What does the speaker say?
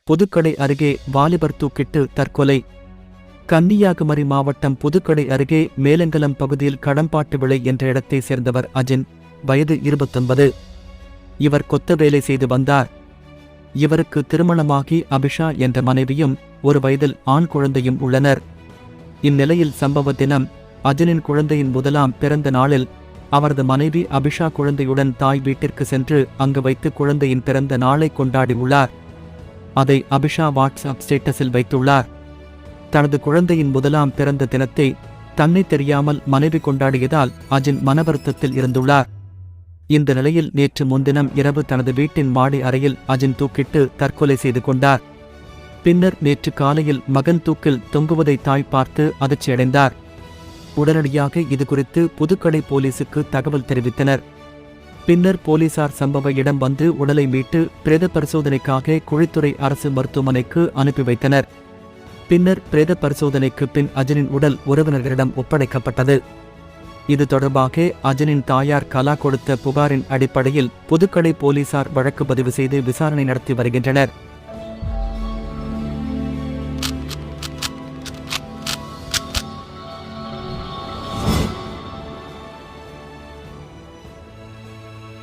புதுக்கடை அருகே வாலிபர் தூக்கிட்டு தற்கொலை. கன்னியாகுமரி மாவட்டம் புதுக்கடை அருகே மேலங்கலம் பகுதியில் கடம்பாட்டு விளை என்ற இடத்தை சேர்ந்தவர் அஜின், வயது 29. இவர் கொத்த வேலை செய்து வந்தார். இவருக்கு திருமணமாகி அபிஷா என்ற மனைவியும் ஒரு வயதில் ஆண் குழந்தையும் உள்ளனர். இந்நிலையில் சம்பவ தினம் அஜினின் குழந்தையின் முதலாம் பிறந்த நாளில் அவரது மனைவி அபிஷா குழந்தையுடன் தாய் வீட்டிற்கு சென்று அங்கு வைத்து குழந்தையின் பிறந்த நாளை கொண்டாடியுள்ளார். அதை அபிஷா வாட்ஸ்அப் ஸ்டேட்டஸில் வைத்துள்ளார். தனது குழந்தையின் முதலாம் பிறந்த தினத்தை தன்னை தெரியாமல் மனைவி கொண்டாடியதால் அஜின் மனவருத்தத்தில் இருந்துள்ளார். இந்த நிலையில் நேற்று முன்தினம் இரவு தனது வீட்டின் மாடி அறையில் அஜின் தூக்கிட்டு தற்கொலை செய்து கொண்டார். பின்னர் நேற்று காலையில் மகன் தூக்கில் தொங்குவதை தாய் பார்த்து அதிர்ச்சியடைந்தார். உடனடியாக இதுகுறித்து புதுக்கடை போலீசுக்கு தகவல் தெரிவித்தனர். பின்னர் போலீசார் சம்பவ இடம் வந்து உடலை மீட்டு பிரேத பரிசோதனைக்காக குழித்துறை அரசு மருத்துவமனைக்கு அனுப்பி வைத்தனர். பின்னர் பிரேத பரிசோதனைக்கு பின் அஜினின் உடல் உறவினர்களிடம் ஒப்படைக்கப்பட்டது. இது தொடர்பாக அஜினின் தாயார் கலா கொடுத்த புகாரின் அடிப்படையில் புதுக்கடை போலீசார் வழக்கு பதிவு செய்து விசாரணை நடத்தி வருகின்றனர்.